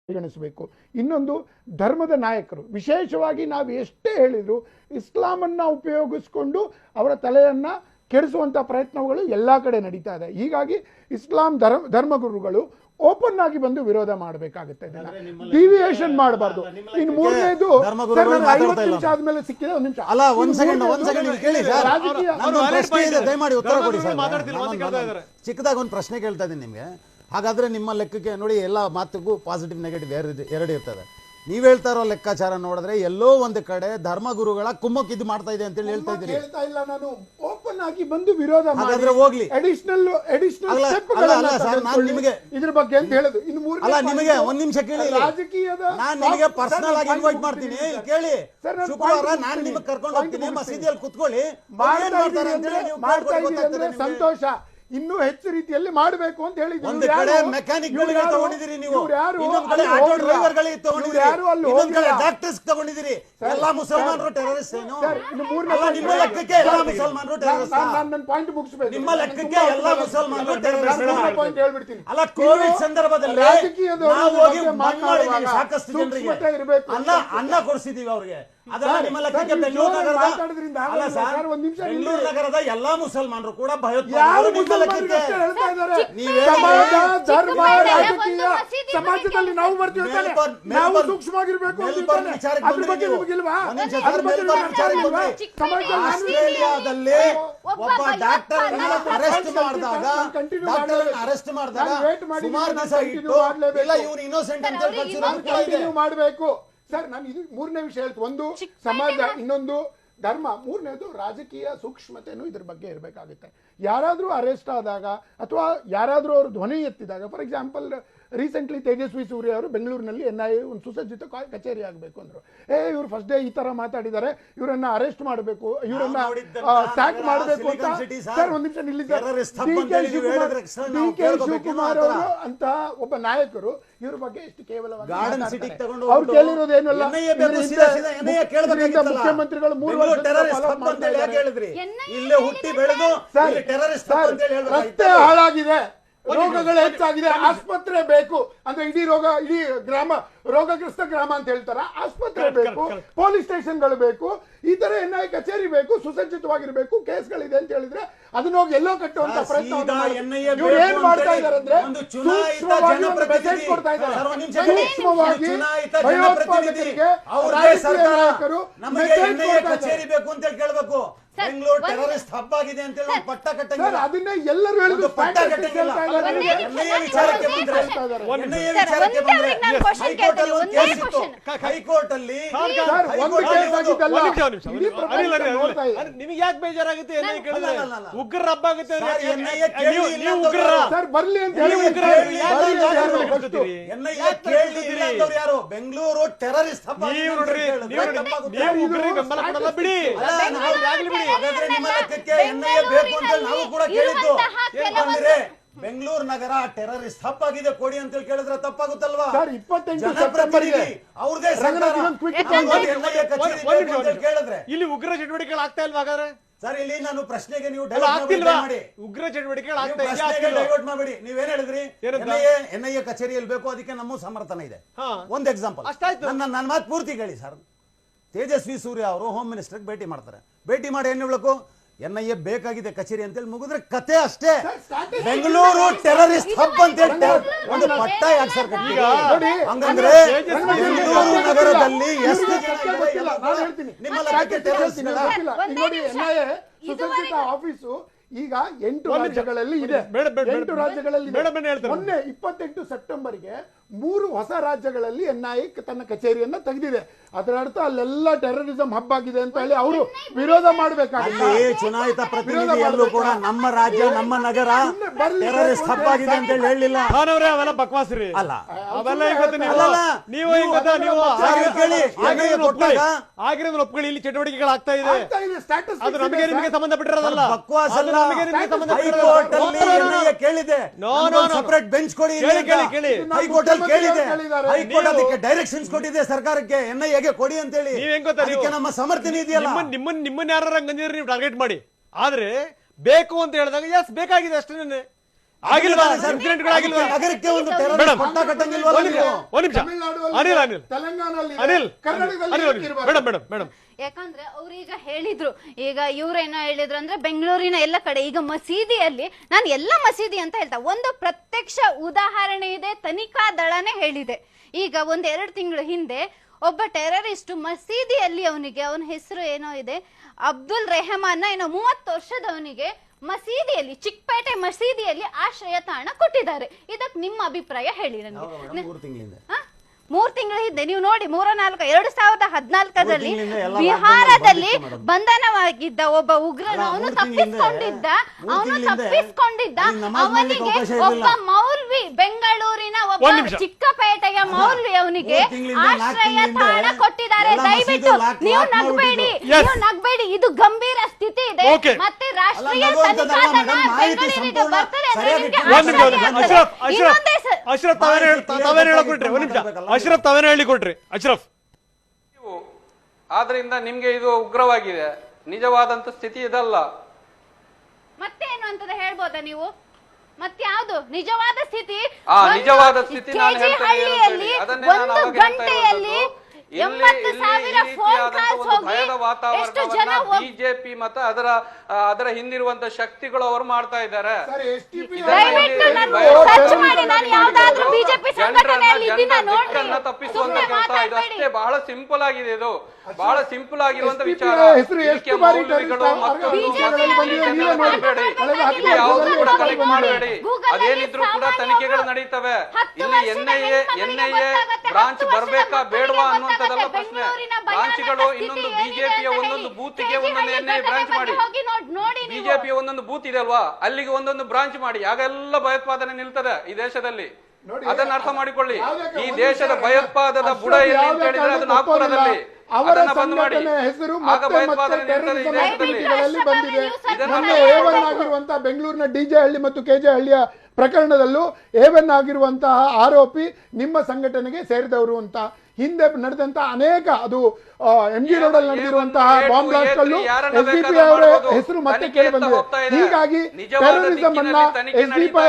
ಪರಿಗಣಿಸಬೇಕು. ಇನ್ನೊಂದು, ಧರ್ಮದ ನಾಯಕರು ವಿಶೇಷವಾಗಿ ನಾವು ಎಷ್ಟೇ ಹೇಳಿದ್ರು ಇಸ್ಲಾಮನ್ನು ಉಪಯೋಗಿಸಿಕೊಂಡು ಅವರ ತಲೆಯನ್ನು ಕೆಡಿಸುವಂಥ ಪ್ರಯತ್ನಗಳು ಎಲ್ಲ ಕಡೆ ನಡೀತಾ ಇದೆ. ಹೀಗಾಗಿ ಇಸ್ಲಾಂ ಧರ್ಮಗುರುಗಳು ಓಪನ್ ಆಗಿ ಬಂದು ವಿರೋಧ ಮಾಡಬೇಕಾಗುತ್ತೆ, ಡಿವಿಯೇಷನ್ ಮಾಡಬಾರ್ದು. ಇನ್ನು ಮೂರನೇದು, 50 ನಿಮಿಷ ಆದ್ಮೇಲೆ ಸಿಕ್ಕಿದೆ, ಒಂದು ನಿಮಿಷ ಅಲ್ಲ, ಒಂದ್ ಸೆಕೆಂಡ್ ಚಿಕ್ಕದಾಗ ಒಂದು ಪ್ರಶ್ನೆ ಕೇಳ್ತಾ ಇದ್ದೀನಿ ನಿಮ್ಗೆ. ಹಾಗಾದ್ರೆ ನಿಮ್ಮ ಲೆಕ್ಕಕ್ಕೆ ನೋಡಿ, ಎಲ್ಲ ಮಾತಿಗೂ ಪಾಸಿಟಿವ್ ನೆಗೆಟಿವ್ ಎರಡು ಇರ್ತದೆ. ನೀವ್ ಹೇಳ್ತಾ ಇರೋ ಲೆಕ್ಕಾಚಾರ ನೋಡಿದ್ರೆ ಎಲ್ಲೋ ಒಂದು ಕಡೆ ಧರ್ಮಗುರುಗಳ ಕುಮ್ಮಕ್ ಇದು ಮಾಡ್ತಾ ಇದೆ ಅಂತ ಹೇಳ್ತಾ ಇದ್ದೀರಿ. ಹೇಳ್ತಾ ಇಲ್ಲ, ನಾನು ಓಪನ್ ಆಗಿ ಬಂದು ವಿರೋಧ ಹಾಗಾದ್ರೆ ಹೋಗ್ಲಿ. ಅಡಿಷನಲ್ ನಾನು ನಿಮಗೆ ಇದ್ರ ಬಗ್ಗೆ ಅಂತ ಹೇಳುದು. ಇನ್ನು ಮೂರು ಅಲ್ಲ, ನಿಮಗೆ ಒಂದ್ ನಿಮಿಷ ಕೇಳಿ, ರಾಜಕೀಯದ ನಾನು ನಿಮಗೆ ಪರ್ಸನಲ್ ಆಗಿ ಇನ್ವೈಟ್ ಮಾಡ್ತೀನಿ. ಕೇಳಿ, ಶುಕ್ರವಾರ ನಾನು ನಿಮಗೆ ಕರ್ಕೊಂಡು ಹೋಗ್ತೀನಿ, ಮಸೀದಿಯಲ್ಲಿ ಕುತ್ಕೊಳ್ಳಿ, ಸಂತೋಷ. ಇನ್ನೂ ಹೆಚ್ಚು ರೀತಿಯಲ್ಲಿ ಮಾಡಬೇಕು ಅಂತ ಹೇಳಿದ್ರು. ಒಂದು ಕಡೆ ಮೆಕ್ಯಾನಿಕ್ ಗಳಿಗೆ ತಗೊಂಡಿದ್ದೀರಿ ನೀವು, ಇನ್ನೊಂದು ಕಡೆ ಆಟೋ ಡ್ರೈವರ್ ಗಳಿಗೆ ತಗೊಂಡಿದ್ದೀರಿ, ಇನ್ನೊಂದು ಕಡೆ ಡಾಕ್ಟರ್ಸ್ ತಗೊಂಡಿದ್ದೀರಿ. ಎಲ್ಲಾ ಮುಸಲ್ಮಾನರು ಟೆರರಿಸ್ಟ್ ಏನು? ನಿಮ್ಮ ಲೆಕ್ಕಕ್ಕೆ ಎಲ್ಲಾ ಮುಸಲ್ಮಾನರು ಟೆರರಿಸ್ಟ್? ನನ್ನ ಪಾಯಿಂಟ್ ಮುಗಿಸಬೇಕು. ನಿಮ್ಮ ಲೆಕ್ಕಕ್ಕೆ ಎಲ್ಲಾ ಮುಸಲ್ಮಾನರು ಟೆರರಿಸ್ಟ್ ಪಾಯಿಂಟ್ ಹೇಳ್ಬಿಡ್ತೀನಿ. ಅಲ್ಲ, ಕೋವಿಡ್ ಸಂದರ್ಭದಲ್ಲಿ ನಾವು ಹೋಗಿ ಮಣ್ಣು ಮಾಡಿದ್ದೀವಿ, ಸಾಕಷ್ಟು ಜನರಿಗೆ ಅನ್ನ ಕೊಡಿಸಿದೀವಿ ಅವ್ರಿಗೆ. ಅದೆಲ್ಲ ನಿಮ್ಮ ಲೆಕ್ಕಕ್ಕೆ ಬೆಂಗಳೂರು ನಗರದ ಅಲ್ಲ ಸರ್, ಬೆಂಗಳೂರು ನಗರದ ಎಲ್ಲಾ ಮುಸಲ್ಮಾನರು ಕೂಡ ಭಯೋತ್ಪಾದಕರು. ಸಮಾಜದಲ್ಲಿ ನಾವು ಬರ್ತೀವಿ, ನಾವು ಸೂಕ್ಷ್ಮವಾಗಿರ್ಬೇಕು. ಆಸ್ಟ್ರೇಲಿಯಾದಲ್ಲಿ ಒಬ್ಬ ಡಾಕ್ಟರ್ ಅರೆಸ್ಟ್ ಮಾಡಿದಾಗ ಸುಮಾರು ದಿವಸ ಇಟ್ಟು ಇಲ್ಲ ಇವ್ರು ಇನ್ನೋಸೆಂಟ್ ಅಂತ ಮಾಡಬೇಕು. ಸರ್, ನಾನು ಇದು ಮೂರನೇ ವಿಷಯ ಹೇಳ್ತೀನಿ. ಒಂದು ಸಮಾಜ, ಇನ್ನೊಂದು ಧರ್ಮ, ಮೂರನೇದು ರಾಜಕೀಯ ಸೂಕ್ಷ್ಮತೆನೂ ಇದ್ರ ಬಗ್ಗೆ ಇರಬೇಕಾಗುತ್ತೆ. ಯಾರಾದರೂ ಅರೆಸ್ಟ್ ಆದಾಗ ಅಥವಾ ಯಾರಾದರೂ ಅವರು ಧ್ವನಿ ಎತ್ತಿದಾಗ, for example recently Tejasvi Surya ಅವರು ಬೆಂಗಳೂರಿನಲ್ಲಿ NIA ಒಂದು ಸುಸಜ್ಜಿತ ಕಚೇರಿ ಆಗಬೇಕು ಅಂದರು. ಇವರು ಫಸ್ಟ್ ಡೇ ಈ ತರ ಮಾತಾಡಿದ್ದಾರೆ, ಇವರನ್ನ ಅರೆಸ್ಟ್ ಮಾಡಬೇಕು, ಇವರನ್ನ ಸ್ಯಾಕ್ ಮಾಡಬೇಕು ಅಂತ. ಸರ್, ಒಂದ್ ನಿಮಿಷ ನಿಲ್ಲಿದ್ದಾರೆ. DK ಶಿವಕುಮಾರ್ ಅವರು ಅಂತ ಒಬ್ಬ ನಾಯಕರು ಇವ್ರ ಬಗ್ಗೆ ಎಷ್ಟು ಕೇವಲವಾಗಿ ಅವ್ರು ಕೇಳಿರೋದೇನಲ್ಲ. ಮುಖ್ಯಮಂತ್ರಿಗಳು 3 ವರ್ಷ ರಸ್ತೆ ಹಾಳಾಗಿದೆ, ರೋಗಗಳು ಹೆಚ್ಚಾಗಿದೆ, ಆಸ್ಪತ್ರೆ ಬೇಕು ಅಂದ್ರೆ ಇಡೀ ಗ್ರಾಮ ರೋಗಗ್ರಸ್ತ ಗ್ರಾಮ ಅಂತ ಹೇಳ್ತಾರ. ಆಸ್ಪತ್ರೆ ಬೇಕು, ಪೊಲೀಸ್ ಸ್ಟೇಷನ್ಗಳು ಬೇಕು, ಈ ತರ NIA ಕಚೇರಿ ಬೇಕು, ಸುಸಜ್ಜಿತವಾಗಿರ್ಬೇಕು. ಕೇಸ್ಗಳಿದೆ ಅಂತ ಹೇಳಿದ್ರೆ ಅದನ್ನ ಹೋಗಿ ಎಲ್ಲೋ ಕಟ್ಟುವಂತ ಪ್ರಯತ್ನ ಏನ್ ಮಾಡ್ತಾ ಇದಾರೆ ಅಂದ್ರೆ ಮೆಸೇಜ್ ಕೊಡ್ತಾ ಇದ್ದಾರೆ. ಸೂಕ್ಷ್ಮವಾಗಿ ಭಯೋತ್ಪಾದಕರಿಗೆ ನಾಯಕರು ಕಚೇರಿ ಬೇಕು ಅಂತ ಕೇಳಬೇಕು. ಬೆಂಗಳೂರು ಟೆರರಿಸ್ಟ್ ಹಬ್ ಆಗಿದೆ ಅಂತ ಹೇಳಿ ಪಟ್ಟ ಕಟ್ಟಂಗಿಲ್ಲ. ಅದನ್ನ ಎಲ್ಲರೂ ಹೇಳಿದ್ರು. ಪಟ್ಟ ಕಟ್ಟಂಗಿಲ್ಲ. ಹೈಕೋರ್ಟ್ ಅಲ್ಲಿ ನಿಮಗೆ ಯಾಕೆ ಬೇಜಾರಾಗುತ್ತೆ? ಉಗ್ರ ಹಬ್ಬ ಆಗುತ್ತೆ ಬರ್ಲಿ ಅಂತ ಹೇಳಿ ಯಾರು ಬೆಂಗಳೂರು ಟೆರರಿಸ್ಟ್ ಹಬ್ಬ ಬಿಡಿ. ಹಾಗಾದ್ರೆ ನಿಮ್ಮ ಲೆಕ್ಕಕ್ಕೆ NIA ಬೇಕು ಅಂತ ನಾವು ಕೂಡ ಕೇಳಿದ್ದು. ಏನಂದ್ರೆ ಬೆಂಗಳೂರು ನಗರ ಟೆರರಿಸ್ಟ್ ಹಬ್ ಆಗಿದೆ, ಕೊಡಿ ಅಂತ ಕೇಳಿದ್ರೆ ತಪ್ಪಾಗುತ್ತಲ್ವಾ? ಅವ್ರದೇ ಕೇಳಿದ್ರೆ ಇಲ್ಲಿ ಉಗ್ರ ಚಟುವಟಿಕೆಗಳು ಆಗ್ತಾ ಇಲ್ವಾ? ಹಾಗಾದ್ರೆ ಸರ್, ಇಲ್ಲಿ ನಾನು ಪ್ರಶ್ನೆಗೆ ನೀವು ಮಾಡಿ ಉಗ್ರ ಚಟುವಟಿಕೆಗಳು ಡೈವರ್ಟ್ ಮಾಡಬೇಡಿ. ನೀವೇನ್ ಹೇಳಿದ್ರಿ? NIA ಕಚೇರಿಯಲ್ಲಿ ಬೇಕು, ಅದಕ್ಕೆ ನಮ್ಮ ಸಮರ್ಥನೆ ಇದೆ. ಒಂದು ಎಕ್ಸಾಂಪಲ್, ನನ್ನ ಮಾತು ಪೂರ್ತಿ ಕೇಳಿ ಸರ್. ತೇಜಸ್ವಿ ಸೂರ್ಯ ಅವರು ಹೋಮ್ ಮಿನಿಸ್ಟರ್ ಭೇಟಿ ಮಾಡ್ತಾರೆ. ಭೇಟಿ ಮಾಡಿ ಏನ್ ಹೇಳಬೇಕು? NIA ಬೇಕಾಗಿದೆ ಕಚೇರಿ ಅಂತೇಳಿ ಮುಗಿದ್ರೆ ಕತೆ ಅಷ್ಟೇ. ಬೆಂಗಳೂರು ಟೆರರಿಸ್ಟ್ ಹಬ್ ಅಂತ ಹೇಳಿ ಒಂದು ಪಟ್ಟ ಯಾಕೆ ಸರ್ ಕಟ್ಟಿಲ್ಲ? ಹಂಗಂದ್ರೆ ಬೆಂಗಳೂರು ನಗರದಲ್ಲಿ ಎಷ್ಟು ನಿಮ್ಮ ಸುಸಜ್ಜಿತ ಆಫೀಸು ಈಗ 8 ರಾಜ್ಯಗಳಲ್ಲಿ ಇದೆ. 8 ರಾಜ್ಯಗಳಲ್ಲಿ ಮೊನ್ನೆ 28 ಸೆಪ್ಟೆಂಬರ್ಗೆ 3 ಹೊಸ ರಾಜ್ಯಗಳಲ್ಲಿ NIA ತನ್ನ ಕಚೇರಿಯನ್ನ ತೆಗೆದಿದೆ. ಅದರ ಅರ್ಥ ಅಲ್ಲೆಲ್ಲ ಟೆರರಿಸಂ ಹಬ್ ಆಗಿದೆ ಅಂತ ಹೇಳಿ ಅವರು ವಿರೋಧ ಮಾಡಬೇಕಾಗುತ್ತೆ. ಚುನಾಯಿತ ಪ್ರತಿನಿಧಿಯಲ್ಲೂ ಕೂಡ ನಮ್ಮ ರಾಜ್ಯ ನಮ್ಮ ನಗರ ಟೆರರಿಸ್ಟ್ ಹಬ್ ಆಗಿದೆ ಅಂತ ಹೇಳಿಲ್ಲ. ಅವೆಲ್ಲ ಬಕ್ವಾಸ್ರಿ ಅಲ್ಲ, ಅವೆಲ್ಲ ನೀವು ಒಪ್ಕೊಳ್ಳಿ. ಇಲ್ಲಿ ಚಟುವಟಿಕೆಗಳು ಆಗ್ತಾ ಇದೆ, ಅದು ನಮಗೆ ನಿಮಗೆ ಸಂಬಂಧಪಟ್ಟಿರೋದಲ್ಲ. ಬಕ್ವಾಸ್ ಅಲ್ಲ. ಹೈಕೋರ್ಟ್ ಅಲ್ಲಿ NIA ಕೇಳಿದೆ, ಸಪರೇಟ್ ಬೆಂಚ್ ಕೊಡಿ. ಹೈಕೋರ್ಟ್ ಅಲ್ಲಿ ಕೇಳಿದೆ, ಹೈಕೋರ್ಟ್ ಅದಕ್ಕೆ ಡೈರೆಕ್ಷನ್ಸ್ ಕೊಟ್ಟಿದೆ ಸರ್ಕಾರಕ್ಕೆ, NIA ಕೊಡಿ ಅಂತ ಹೇಳಿ. ಅದಕ್ಕೆ ನಮ್ಮ ಸಮರ್ಥನೆ ಇದೆಯಲ್ಲ. ನಿಮ್ಮನ್ನ ಯಾರು ಹಂಗಂದಿದ್ರೆ ನೀವು ಟಾರ್ಗೆಟ್ ಮಾಡಿ. ಆದ್ರೆ ಬೇಕು ಅಂತ ಹೇಳಿದಾಗ ಎಸ್ ಬೇಕಾಗಿದೆ ಅಷ್ಟೇ. ಆಗಿಲ್ವಾ? ಇನ್ಸಿಡೆಂಟ್ಗಳಾಗಿಲ್ವಾ? ನಗರಕ್ಕೆ ಒಂದು ಮೇಡಮ್, ಟೆರರಿಸ್ಟ್ ಪಟ್ಟ ಕಟ್ಟಂಗಿಲ್ವಲ್ಲ ನೀವು? ಒಂದ್ ನಿಮಿಷ. ಅನಿಲ್ ಅನಿಲ್ ತೆಲಂಗಾಣದಲ್ಲಿ ಅನಿಲ್ ಕರ್ನಾಟಕದಲ್ಲಿ ಮೇಡಮ್ ಯಾಕಂದ್ರೆ ಅವ್ರೀಗ ಹೇಳಿದ್ರು, ಈಗ ಇವ್ರೇನೋ ಹೇಳಿದ್ರು ಅಂದ್ರೆ ಬೆಂಗಳೂರಿನ ಎಲ್ಲ ಕಡೆ ಈಗ ಮಸೀದಿಯಲ್ಲಿ, ನಾನು ಎಲ್ಲ ಮಸೀದಿ ಅಂತ ಹೇಳ್ತಾ, ಒಂದು ಪ್ರತ್ಯಕ್ಷ ಉದಾಹರಣೆ ಇದೆ, ತನಿಖಾ ದಳನೇ ಹೇಳಿದೆ. ಈಗ 1-2 ತಿಂಗಳು ಹಿಂದೆ ಒಬ್ಬ ಟೆರರಿಸ್ಟ್ ಮಸೀದಿಯಲ್ಲಿ, ಅವನ ಹೆಸರು ಏನೋ ಇದೆ, ಅಬ್ದುಲ್ ರೆಹಮಾನ್ ಏನೋ, 30 ವರ್ಷದವನಿಗೆ ಮಸೀದಿಯಲ್ಲಿ, ಚಿಕ್ಕಪೇಟೆ ಮಸೀದಿಯಲ್ಲಿ ಆಶ್ರಯ ತಾಣ ಕೊಟ್ಟಿದ್ದಾರೆ. ಇದಕ್ಕೆ ನಿಮ್ಮ ಅಭಿಪ್ರಾಯ ಹೇಳಿ ನನಗೆ. 3 ತಿಂಗಳ ಹಿಂದೆ ನೀವು ನೋಡಿ, 2014ರಲ್ಲಿ ಬಿಹಾರದಲ್ಲಿ ಬಂಧನವಾಗಿದ್ದ ಒಬ್ಬ ಉಗ್ರನ, ಅವನು ತಪ್ಪಿಸ್ಕೊಂಡಿದ್ದ. ಅವನಿಗೆ ಒಬ್ಬ ಮೌಲ್ವಿ, ಬೆಂಗಳೂರಿನ ಒಬ್ಬ ಚಿಕ್ಕಪೇಟೆಯ ಮೌಲ್ವಿ, ಅವನಿಗೆ ಆಶ್ರಯ ತಾಣ ಕೊಟ್ಟಿದ್ದಾರೆ. ದಯವಿಟ್ಟು ನೀವು ನಗ್ಬೇಡಿ, ಇದು ಗಂಭೀರ ಸ್ಥಿತಿ ಇದೆ. ಮತ್ತೆ ರಾಷ್ಟ್ರೀಯ ತನಿಖಾ ದಳ ಬೆಂಗಳೂರಿಗೆ ಬರ್ತದೆ ಅಂದ್ರೆ ಅಶ್ರಫ್ ತಾವೇನು ಹೇಳಿಕೊಟ್ರಿ? ಒಂದ್ ನಿಮಿಷ, ಅಶ್ರಫ್ ತಾವೇನು ಹೇಳಿಕೊಟ್ರಿ? ಅಶ್ರಫ್, ಆದ್ರಿಂದ ನಿಮ್ಗೆ ಇದು ಉಗ್ರವಾಗಿದೆ, ನಿಜವಾದಂತ ಸ್ಥಿತಿ ಇದಲ್ಲ. ಮತ್ತೇನು ಅಂತ ಹೇಳ್ಬೋದಾ ನೀವು? ಮತ್ಯಾವುದು ನಿಜವಾದ ಸ್ಥಿತಿ? ನಿಜವಾದ ಸ್ಥಿತಿ ನಾನು ಹೇಳ್ತೇನೆ, ಅದನ್ನೇ ನಾನು ಒಂದು ಅವಾಗ ಗಂಟೆಯಲ್ಲಿ 80,000 ಫೋನ್ ಕಾಲ್ಸ್ ಹೋಗಿ ಭಯದ ವಾತಾವರಣವನ್ನ ಬಿಜೆಪಿ ಮತ್ತು ಅದರ ಹಿಂದಿರುವಂತ ಶಕ್ತಿಗಳು ಅವರು ಮಾಡ್ತಾ ಇದ್ದಾರೆ. ತಪ್ಪಿಸುವಂತ ಕೆಲಸ ಇದು ಅಷ್ಟೇ. ಬಹಳ ಸಿಂಪಲ್ ಆಗಿದೆ, ಇದು ಬಹಳ ಸಿಂಪಲ್ ಆಗಿರುವಂತ ವಿಚಾರ. ಯಾವುದು ಕೂಡ ಕನೆಕ್ಟ್ ಮಾಡಬೇಡಿ, ಅದೇನಿದ್ರು ಕೂಡ ತನಿಖೆಗಳು ನಡೀತವೆ. ಇಲ್ಲಿ ಎನ್ಐಎ ಬ್ರಾಂಚ್ ಬರ್ಬೇಕಾ ಬೇಡವಾ ಅನ್ನುವಂಥದ್ದಲ್ಲ ಪ್ರಶ್ನೆ. ಬ್ರಾಂಚ್ಗಳು ಇನ್ನೊಂದು ಬಿಜೆಪಿಯ ಒಂದೊಂದು ಬೂತ್ಗೆ ಒಂದೊಂದು ಎನ್ಐಎ ಬ್ರಾಂಚ್ ಮಾಡಿ, ಬಿಜೆಪಿಯ ಒಂದೊಂದು ಬೂತ್ ಇದೆ ಅಲ್ವಾ, ಅಲ್ಲಿಗೆ ಒಂದೊಂದು ಬ್ರಾಂಚ್ ಮಾಡಿ, ಆಗೆಲ್ಲ ಭಯೋತ್ಪಾದನೆ ನಿಲ್ತದೆ ಈ ದೇಶದಲ್ಲಿ. ಅದನ್ನ ಅರ್ಥ ಮಾಡಿಕೊಳ್ಳಿ. ಈ ದೇಶದ ಭಯೋತ್ಪಾದದ ಬುಡ ಎಲ್ಲಿ ಅಂತ ಹೇಳಿದ್ರೆ ಅದು ನಾಗ್ಪುರದಲ್ಲಿ. ಅದನ್ನ ಬಂದ್ ಮಾಡಿ, ಆಗ ಭಯೋತ್ಪಾದನೆ ನಿಲ್ತದೆ ಈ ದೇಶದಲ್ಲಿ. ಆಗಿರುವಂತಹ ಬೆಂಗಳೂರಿನ ಡಿಜೆ ಹಳ್ಳಿ ಮತ್ತು ಕೆಜೆ ಹಳ್ಳಿಯ ಪ್ರಕರಣದಲ್ಲೂ A1 ಆಗಿರುವಂತಹ ಆರೋಪಿ ನಿಮ್ಮ ಸಂಘಟನೆಗೆ ಸೇರಿದವರು ಅಂತ. ಹಿಂದೆ ನಡೆದಂತಹ ಅನೇಕ, ಅದು MG ರೋಡ್ ಅಲ್ಲಿ ನಡೆದಿರುವಂತಹ ಬಾಂಬ್ ಬ್ಲಾಸ್ಟ್ ಅಲ್ಲೂ SDPI ಅವರ ಹೆಸರು ಮತ್ತೆ ಕೇಳಿ ಬಂದಿದೆ. ಹೀಗಾಗಿ ಟೆರರಿಸಂ ಅನ್ನ SDPI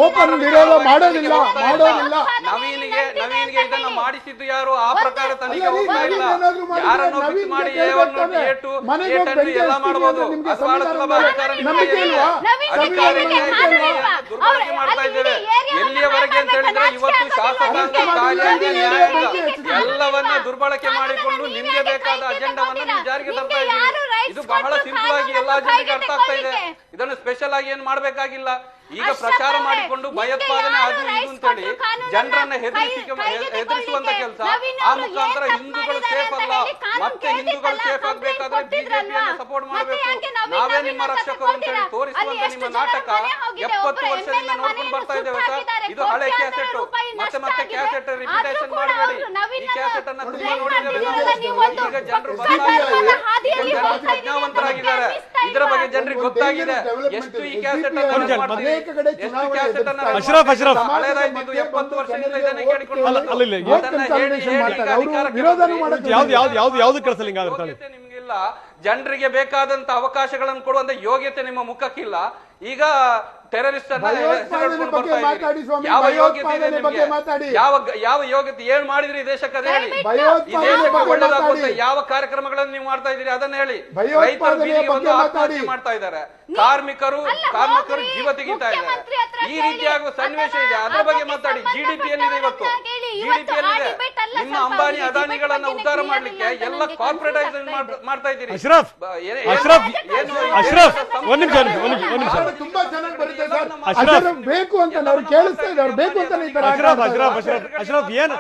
ಓಪನ್ ವಿರೋಧ ಮಾಡೋದಿಲ್ಲ. ನವೀನ್ಗೆ ಇದನ್ನ ಮಾಡಿಸಿದ್ದು ಯಾರು? ಆ ಪ್ರಕಾರ ತನಿಖೆ ಹೋಗ್ತಾ ಇಲ್ಲ. ಯಾರನ್ನು ಫಿಕ್ಸ್ ಮಾಡಿ A1 A2 ಎಲ್ಲ ಮಾಡಬಹುದು. ಅಸವಾಳ ಸುಲಭ ದುರ್ಬಳಕೆ ಮಾಡ್ತಾ ಇದ್ದೇವೆ. ಎಲ್ಲಿಯವರೆಗೆ ಅಂತ ಹೇಳಿದ್ರೆ ಇವತ್ತು ಶಾಸಕಾಂಗ ಎಲ್ಲವನ್ನ ದುರ್ಬಳಕೆ ಮಾಡಿಕೊಂಡು ನಿಮ್ಗೆ ಬೇಕಾದ ಅಜೆಂಡಾವನ್ನ ನೀವು ಜಾರಿಗೆ ತರ್ತಾ ಇದ್ದೀರಿ. ಇದು ಬಹಳ ಸಿಂಪಲ್ ಆಗಿ ಎಲ್ಲಾ ಜನರಿಗೆ ಅರ್ಥ ಆಗ್ತಾ ಇದೆ. ಇದನ್ನು ಸ್ಪೆಷಲ್ ಆಗಿ ಏನ್ ಮಾಡ್ಬೇಕಾಗಿಲ್ಲ. ಈಗ ಪ್ರಚಾರ ಮಾಡಿಕೊಂಡು ಭಯೋತ್ಪಾದನೆ ಅದು ಇದು ಅಂತೇಳಿ ಜನರನ್ನ ಹೆದರಿಸುವಂತ ಕೆಲಸ, ಆ ಮುಖಾಂತರ ಹಿಂದೂಗಳು ಸೇಫ್ ಅಲ್ಲ, ಮತ್ತೆ ಹಿಂದೂಗಳು ಸೇಫ್ ಆಗ್ಬೇಕಾದ್ರೆ ಬಿಜೆಪಿಯನ್ನು ಸಪೋರ್ಟ್ ಮಾಡಬೇಕು, ನಾವೇ ನಿಮ್ಮ ರಕ್ಷಕರು ಅಂತೇಳಿ ತೋರಿಸುವಂತ ನಿಮ್ಮ ನಾಟಕ 70 ವರ್ಷದಿಂದ ನೋಡ್ಕೊಂಡು ಬರ್ತಾ ಇದ್ದೇವೆ ಸರ್. ಇದು ಹಳೆ ಕ್ಯಾಸೆಟ್, ಮತ್ತೆ ಕ್ಯಾಸೆಟ್ ರಿಪಿಟೇಷನ್ ಮಾಡಬೇಡಿ. ಈ ಕ್ಯಾಸೆಟ್ ಅನ್ನ ತುಂಬಾ ನೋಡಿದ್ದೇವೆ. ಈಗ ಜನರು ಪ್ರಜ್ಞಾವಂತರಾಗಿದ್ದಾರೆ, ಇದರ ಬಗ್ಗೆ ಜನರಿಗೆ ಗೊತ್ತಾಗಿದೆ. ಎಷ್ಟು ಈ ಕ್ಯಾಸೆಟ್ ಅಶ್ರಫ್ ಹಳೆದಾಯ್ತು, 70 ವರ್ಷದಿಂದ ಇದನ್ನ ಕೇಳಿಕೊಂಡು ಯಾವ್ದು ಕೆಲಸ ನಿಮ್ಗಿಲ್ಲ. ಜನರಿಗೆ ಬೇಕಾದಂತ ಅವಕಾಶಗಳನ್ನು ಕೊಡುವಂತ ಯೋಗ್ಯತೆ ನಿಮ್ಮ ಮುಖಕ್ಕಿಲ್ಲ. ಈಗ ಟೆರರಿಸ್ಟ್ ಅನ್ನ ಯಾವ ಯೋಗ್ಯತೆ ಇದೆ ನಿಮ್ಗೆ? ಯಾವ ಯೋಗ್ಯತೆ ಏನ್ ಮಾಡಿದ್ರಿ ಈ ದೇಶಕ್ಕೆ ಅದೇ ಹೇಳಿ. ಈ ದೇಶಕ್ಕೆ ಒಳ್ಳೆದಾಗುವಂತ ಯಾವ ಕಾರ್ಯಕ್ರಮಗಳನ್ನು ನೀವು ಮಾಡ್ತಾ ಇದ್ದೀರಿ ಅದನ್ನ ಹೇಳಿ. ರೈತರು ಬೀದಿಗೆ ಒಂದು ಆತ್ಮಹತ್ಯೆ ಮಾಡ್ತಾ ಇದ್ದಾರೆ, ಕಾರ್ಮಿಕರು ಜೀವ ತೆಗಿತಾ ಇದ್ದಾರೆ. ಈ ರೀತಿಯಾಗುವ ಸನ್ನಿವೇಶ ಇದೆ, ಅದರ ಬಗ್ಗೆ ಮಾತಾಡಿ. GDP ಎಲ್ಲಿದೆ ಇವತ್ತು? GDP ಎಲ್ಲಿದೆ? ನಿಮ್ಮ ಅಂಬಾನಿ ಅದಾನಿಗಳನ್ನ ಉದ್ಧಾರ ಮಾಡ್ಲಿಕ್ಕೆ ಎಲ್ಲ ಕಾರ್ಪೊರೇಟೈಸೇಷನ್ ಮಾಡ್ತಾ ಇದ್ದೀರಿ. ಅಶ್ರಫ್ ಒಂದ್ ನಿಮಿಷ ತುಂಬಾ ಚೆನ್ನಾಗಿ ಬರುತ್ತೆ ಸರ್. ಅಶ್ರಫ್ ಬೇಕು ಅಂತ ನಾವು ಕೇಳಿಸ್ತಾ ಇದ್ದಾರೆ, ಬೇಕು ಅಂತ ಅಶ್ರಫ್ ಏನೋ